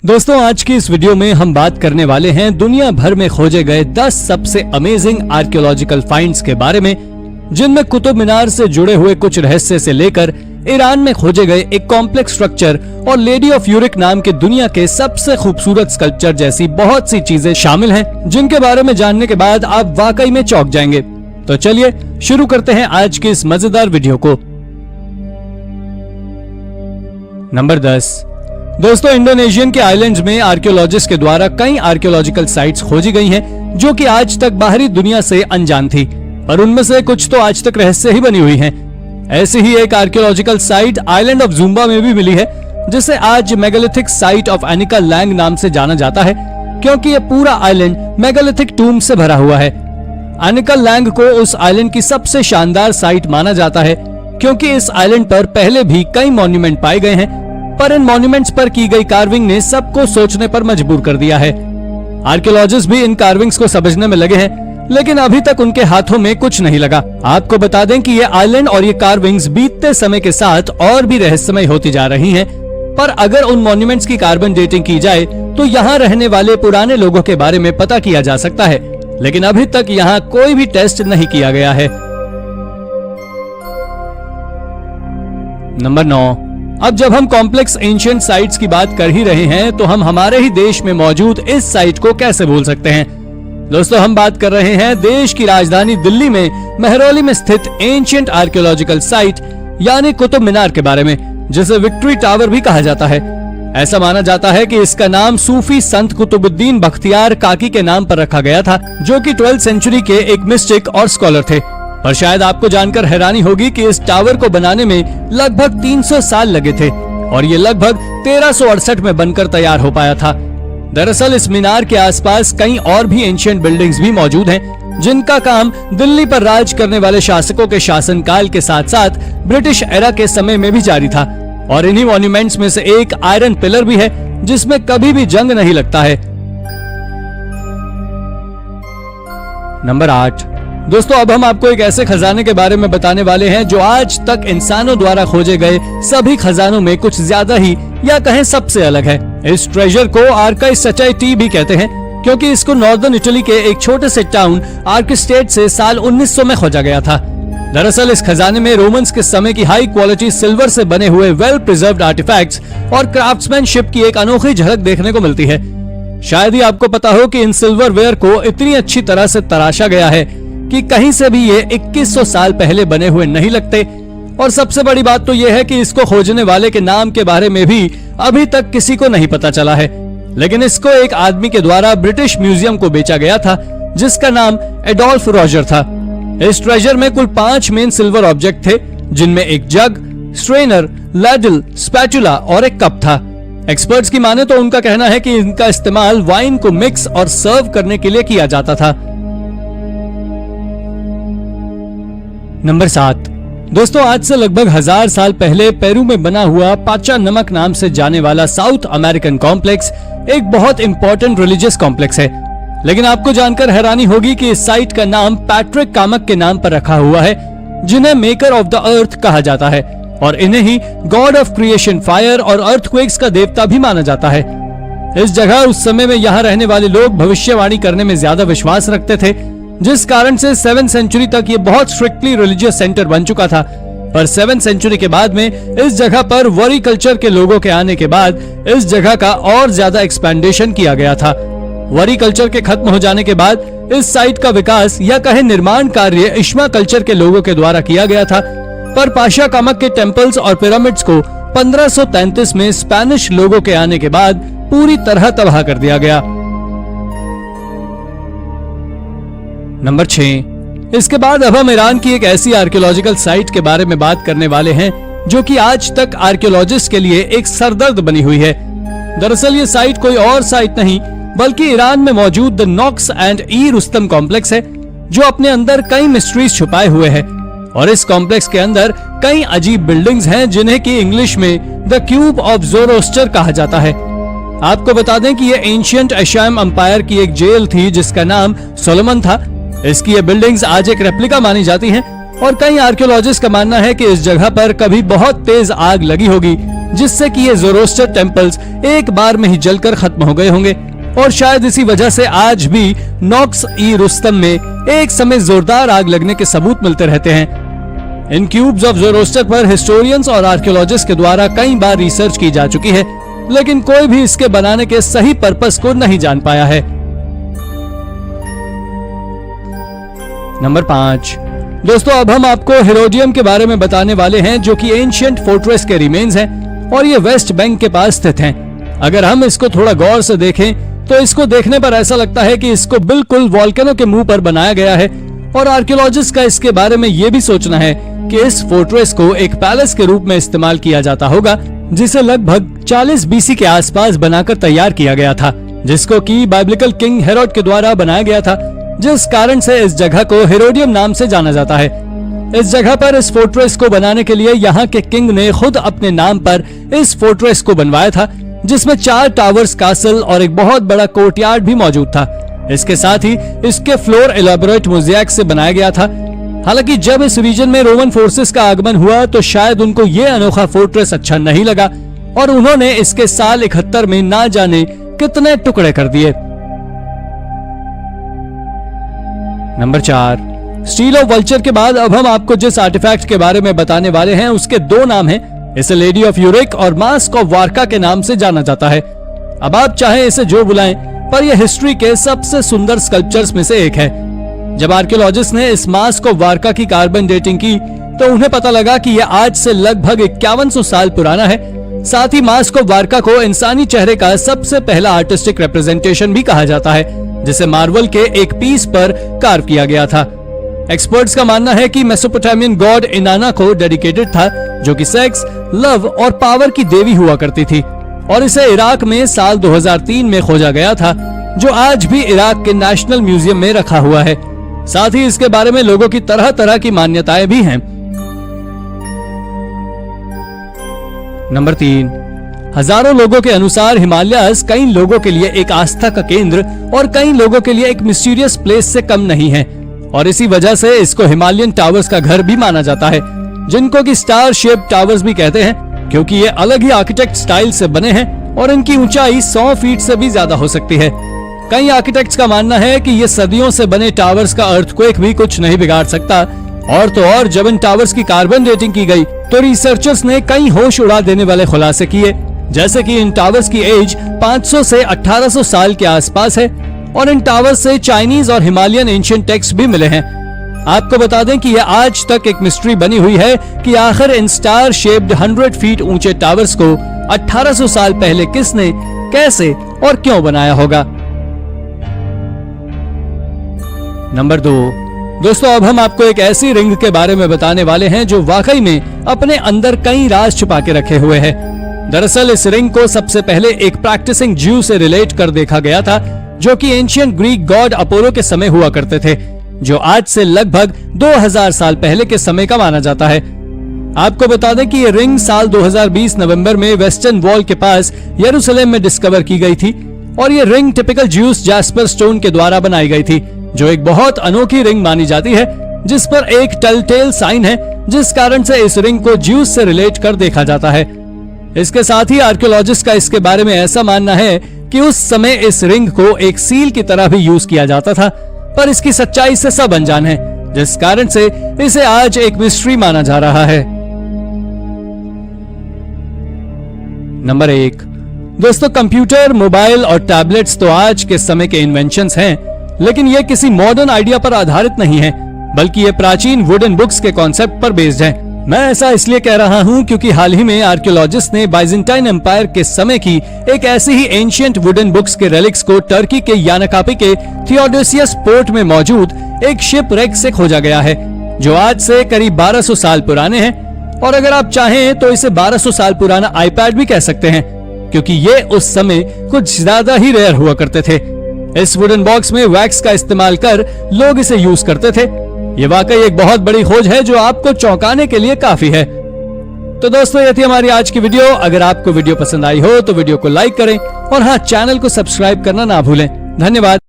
दोस्तों आज की इस वीडियो में हम बात करने वाले हैं दुनिया भर में खोजे गए 10 सबसे अमेजिंग आर्कियोलॉजिकल फाइंड्स के बारे में, जिनमें कुतुब मीनार से जुड़े हुए कुछ रहस्य से लेकर ईरान में खोजे गए एक कॉम्प्लेक्स स्ट्रक्चर और लेडी ऑफ यूरिक नाम के दुनिया के सबसे खूबसूरत स्कल्पचर जैसी बहुत सी चीजें शामिल हैं, जिनके बारे में जानने के बाद आप वाकई में चौंक जाएंगे। तो चलिए शुरू करते हैं आज की इस मजेदार वीडियो को। नंबर 10। दोस्तों इंडोनेशियन के आइलैंड्स में आर्कियोलॉजिस्ट के द्वारा कई आर्कियोलॉजिकल साइट्स खोजी गई हैं, जो कि आज तक बाहरी दुनिया से अनजान थी, पर उनमें से कुछ तो आज तक रहस्य ही बनी हुई हैं। ऐसी ही एक archaeological site island of Sumba में भी मिली है, जिसे आज megalithic site of Anakalang नाम से जाना जाता है, क्योंकि यह पूरा आइलैंड मेगालिथिक टूम से भरा हुआ है। एनिका लैंग को उस आइलैंड की सबसे शानदार साइट माना जाता है, क्योंकि इस आइलैंड पर पहले भी कई मॉन्यूमेंट पाए गए हैं, पर इन मॉन्यूमेंट्स पर की गई कार्विंग ने सबको सोचने पर मजबूर कर दिया है। आर्कियोलॉजिस्ट भी इन कार्विंग्स को समझने में लगे हैं, लेकिन अभी तक उनके हाथों में कुछ नहीं लगा। आपको बता दें कि ये आइलैंड और ये कार्विंग्स बीतते समय के साथ और भी रहस्यमय होती जा रही हैं, पर अगर उन मॉन्यूमेंट्स की कार्बन डेटिंग की जाए तो यहाँ रहने वाले पुराने लोगों के बारे में पता किया जा सकता है, लेकिन अभी तक यहाँ कोई भी टेस्ट नहीं किया गया है। नंबर 9। अब जब हम कॉम्प्लेक्स एंशिएंट साइट्स की बात कर ही रहे हैं, तो हम हमारे ही देश में मौजूद इस साइट को कैसे भूल सकते हैं। दोस्तों हम बात कर रहे हैं देश की राजधानी दिल्ली में महरौली में स्थित एंशिएंट आर्कियोलॉजिकल साइट यानी कुतुब मीनार के बारे में, जिसे विक्ट्री टावर भी कहा जाता है। ऐसा माना जाता है कि इसका नाम सूफी संत कुतुबुद्दीन बख्तियार काकी के नाम पर रखा गया था, जो कि 12वीं सेंचुरी के एक मिस्टिक और स्कॉलर थे। पर शायद आपको जानकर हैरानी होगी कि इस टावर को बनाने में लगभग 300 साल लगे थे और ये लगभग 1368 में बनकर तैयार हो पाया था। दरअसल इस मीनार के आसपास कई और भी एंशिएंट बिल्डिंग्स भी मौजूद हैं, जिनका काम दिल्ली पर राज करने वाले शासकों के शासनकाल के साथ साथ ब्रिटिश एरा के समय में भी जारी था। और इन्हीं मॉन्यूमेंट्स में से एक आयरन पिलर भी है, जिसमें कभी भी जंग नहीं लगता है। नंबर 8। दोस्तों अब हम आपको एक ऐसे खजाने के बारे में बताने वाले हैं, जो आज तक इंसानों द्वारा खोजे गए सभी खजानों में कुछ ज्यादा ही या कहें सबसे अलग है। इस ट्रेजर को आर्काई सचाई भी कहते हैं, क्योंकि इसको नॉर्दर्न इटली के एक छोटे से टाउन आर्किस्टेट से साल 1900 में खोजा गया था। दरअसल इस खजाने में रोमन्स के समय की हाई क्वालिटी सिल्वर से बने हुए वेल प्रिजर्व्ड आर्टिफैक्ट्स और क्राफ्ट्समैनशिप की एक अनोखी झलक देखने को मिलती है। शायद ही आपको पता हो कि इन सिल्वर वेयर को इतनी अच्छी तरह से तराशा गया है कि कहीं से भी ये 2100 साल पहले बने हुए नहीं लगते। और सबसे बड़ी बात तो यह है कि इसको खोजने वाले के नाम के बारे में भी अभी तक किसी को नहीं पता चला है, लेकिन इसको एक आदमी के द्वारा ब्रिटिश म्यूजियम को बेचा गया था, जिसका नाम एडोल्फ रॉजर था। इस ट्रेजर में कुल 5 मेन सिल्वर ऑब्जेक्ट थे, जिनमें एक जग, स्ट्रेनर, लैडल, स्पैचुला और एक कप था। एक्सपर्ट्स की माने तो उनका कहना है कि इनका इस्तेमाल वाइन को मिक्स और सर्व करने के लिए किया जाता था। नंबर 7। दोस्तों आज से लगभग 1000 साल पहले पेरू में बना हुआ पाचा नमक नाम से जाने वाला साउथ अमेरिकन कॉम्प्लेक्स एक बहुत इंपॉर्टेंट रिलीजियस कॉम्प्लेक्स है, लेकिन आपको जानकर हैरानी होगी कि इस साइट का नाम पैट्रिक कामक के नाम पर रखा हुआ है, जिन्हें मेकर ऑफ द अर्थ कहा जाता है और इन्हें ही गॉड ऑफ क्रिएशन, फायर और अर्थक्वेक्स का देवता भी माना जाता है। इस जगह उस समय में यहाँ रहने वाले लोग भविष्यवाणी करने में ज्यादा विश्वास रखते थे, जिस कारण से 7वीं सेंचुरी तक ये बहुत स्ट्रिक्टली रिलीजियस सेंटर बन चुका था। पर 7वीं सेंचुरी के बाद में इस जगह पर वरी कल्चर के लोगों के आने के बाद इस जगह का और ज्यादा एक्सपेंडेशन किया गया था। वरी कल्चर के खत्म हो जाने के बाद इस साइट का विकास या कहे निर्माण कार्य इश्मा कल्चर के लोगों के द्वारा किया गया था, पर पाशा कामक के टेम्पल्स और पिरामिड्स को 1533 में स्पेनिश लोगों के आने के बाद पूरी तरह तबाह कर दिया गया। नंबर 6। इसके बाद अब हम ईरान की एक ऐसी आर्कियोलॉजिकल साइट के बारे में बात करने वाले हैं, जो कि आज तक आर्कियोलॉजिस्ट के लिए एक सरदर्द बनी हुई है। दरअसल ये साइट कोई और साइट नहीं, बल्कि ईरान में मौजूद the Naqsh Rustam complex है, जो अपने अंदर कई मिस्ट्रीज छुपाए हुए है। और इस कॉम्प्लेक्स के अंदर कई अजीब बिल्डिंग्स हैं, जिन्हें की इंग्लिश में द क्यूब ऑफ ज़ोरोस्टर कहा जाता है। आपको बता दें कि यह एंशिएंट एशाम अंपायर की एक जेल थी, जिसका नाम सोलोमन था। इसकी ये बिल्डिंग्स आज एक रेप्लिका मानी जाती हैं और कई आर्कियोलॉजिस्ट का मानना है कि इस जगह पर कभी बहुत तेज आग लगी होगी, जिससे कि ये ज़ोरोस्टर टेम्पल्स एक बार में ही जलकर खत्म हो गए होंगे। और शायद इसी वजह से आज भी नोक्स-ई-रुस्तम में एक समय जोरदार आग लगने के सबूत मिलते रहते हैं। इन क्यूब्स ऑफ ज़ोरोस्टर पर हिस्टोरियंस और आर्कियोलॉजिस्ट के द्वारा कई बार रिसर्च की जा चुकी है, लेकिन कोई भी इसके बनाने के सही पर्पस को नहीं जान पाया है। नंबर 5। दोस्तों, अब हम आपको हेरोडियम के बारे में बताने वाले हैं, जो कि एंशिएंट फोर्ट्रेस के रिमेन्स हैं और ये वेस्ट बैंक के पास स्थित हैं। अगर हम इसको थोड़ा गौर से देखें तो इसको देखने पर ऐसा लगता है कि इसको बिल्कुल वोल्केनो के मुंह पर बनाया गया है। और आर्कियोलॉजिस्ट का इसके बारे में ये भी सोचना है कि इस फोर्ट्रेस को एक पैलेस के रूप में इस्तेमाल किया जाता होगा, जिसे लगभग 40 बीसी के आसपास बनाकर तैयार किया गया था, जिसको कि बाइब्लिकल किंग हेरोड के द्वारा बनाया गया था, जिस कारण से इस जगह को हेरोडियम नाम से जाना जाता है। इस जगह पर इस फोर्ट्रेस को बनाने के लिए यहाँ के किंग ने खुद अपने नाम पर इस फोर्ट्रेस को बनवाया था, जिसमें 4 टावर्स, कासल और एक बहुत बड़ा कोर्टयार्ड भी मौजूद था। इसके साथ ही इसके फ्लोर एलैबोरेट मोज़ेक से बनाया गया था। हालांकि जब इस रीजन में रोमन फोर्सेस का आगमन हुआ तो शायद उनको ये अनोखा फोर्ट्रेस अच्छा नहीं लगा और उन्होंने इसके साल 71 में ना जाने कितने टुकड़े कर दिए। नंबर 4। स्टील ऑफ वल्चर के बाद अब हम आपको जिस आर्टिफैक्ट के बारे में बताने वाले हैं उसके 2 नाम हैं। इसे लेडी ऑफ यूरिक और मास्क ऑफ वारका के नाम से जाना जाता है। अब आप चाहे इसे जो बुलाएं, पर यह हिस्ट्री के सबसे सुंदर स्कल्पचर्स में से एक है। जब आर्कियोलॉजिस्ट ने इस मास्क ऑफ वारका की कार्बन डेटिंग की तो उन्हें पता लगा कि यह आज से लगभग 5100 साल पुराना है। साथ ही मास्क ऑफ वारका को इंसानी चेहरे का सबसे पहला आर्टिस्टिक रिप्रेजेंटेशन भी कहा जाता है, जिसे मार्बल के एक पीस पर कार्व किया गया था। एक्सपर्ट्स का मानना है कि मेसोपोटामियन गॉड इनाना को डेडिकेटेड था, जो कि सेक्स, लव और पावर की देवी हुआ करती थी, और इसे इराक में साल 2003 में खोजा गया था, जो आज भी इराक के नेशनल म्यूजियम में रखा हुआ है। साथ ही इसके बारे में लोगों की तरह तरह की मान्यताएं भी हैं। नंबर 3। हजारों लोगों के अनुसार हिमालयास कई लोगों के लिए एक आस्था का केंद्र और कई लोगों के लिए एक मिस्टीरियस प्लेस से कम नहीं है, और इसी वजह से इसको हिमालयन टावर्स का घर भी माना जाता है, जिनको कि स्टार शेप टावर्स भी कहते हैं, क्योंकि ये अलग ही आर्किटेक्ट स्टाइल से बने हैं और इनकी ऊंचाई 100 फीट से भी ज्यादा हो सकती है। कई आर्किटेक्ट्स का मानना है कि ये सदियों से बने टावर्स का अर्थक्वेक भी कुछ नहीं बिगाड़ सकता। और तो और जब इन टावर्स की कार्बन डेटिंग की गई तो रिसर्चर्स ने कई होश उड़ा देने वाले खुलासे किए, जैसे कि इन टावर्स की एज 500 से 1800 साल के आसपास है और इन टावर्स से चाइनीज और हिमालयन एंशिएंट टेक्स्ट भी मिले हैं। आपको बता दें कि यह आज तक एक मिस्ट्री बनी हुई है कि आखिर इन स्टार शेप्ड 100 फीट ऊंचे टावर्स को 1800 साल पहले किसने, कैसे और क्यों बनाया होगा। नंबर 2। दोस्तों, अब हम आपको एक ऐसी रिंग के बारे में बताने वाले हैं जो वाकई में अपने अंदर कई राज छुपा के रखे हुए है। दरअसल इस रिंग को सबसे पहले एक प्रैक्टिसिंग ज्यू से रिलेट कर देखा गया था, जो कि एंशिएंट ग्रीक गॉड अपोलो के समय हुआ करते थे, जो आज से लगभग 2000 साल पहले के समय का माना जाता है। आपको बता दें कि ये रिंग साल 2020 नवंबर में वेस्टर्न वॉल के पास यरूशलेम में डिस्कवर की गई थी और ये ring typical juice jasper stone के द्वारा बनाई गई थी, जो एक बहुत अनोखी रिंग मानी जाती है, जिस पर एक टेलटेल साइन है, जिस कारण से इस रिंग को ज्यूस से रिलेट कर देखा जाता है। इसके साथ ही आर्कियोलॉजिस्ट का इसके बारे में ऐसा मानना है कि उस समय इस रिंग को एक सील की तरह भी यूज किया जाता था, पर इसकी सच्चाई से सब अनजान है, जिस कारण से इसे आज एक मिस्ट्री माना जा रहा है। नंबर 1। दोस्तों, कंप्यूटर, मोबाइल और टैबलेट्स तो आज के समय के इन्वेंशंस हैं, लेकिन ये किसी मॉडर्न आइडिया पर आधारित नहीं है, बल्कि ये प्राचीन वुडन बुक्स के कॉन्सेप्ट पर बेस्ड है। मैं ऐसा इसलिए कह रहा हूँ क्योंकि हाल ही में आर्कियोलॉजिस्ट ने बाइजेंटाइन एम्पायर के समय की एक ऐसी ही एंशिएंट वुडन बुक्स के रेलिक्स को टर्की के यानाकापी के थियोडोसियस पोर्ट में मौजूद एक शिप रेक से खोजा गया है, जो आज से करीब 1200 साल पुराने हैं। और अगर आप चाहें तो इसे 1200 साल पुराना आईपैड भी कह सकते हैं, क्योंकि ये उस समय कुछ ज्यादा ही रेयर हुआ करते थे। इस वुडन बॉक्स में वैक्स का इस्तेमाल कर लोग इसे यूज करते थे। ये वाकई एक बहुत बड़ी खोज है जो आपको चौंकाने के लिए काफी है। तो दोस्तों, ये थी हमारी आज की वीडियो। अगर आपको वीडियो पसंद आई हो तो वीडियो को लाइक करें और हाँ, चैनल को सब्सक्राइब करना ना भूलें। धन्यवाद।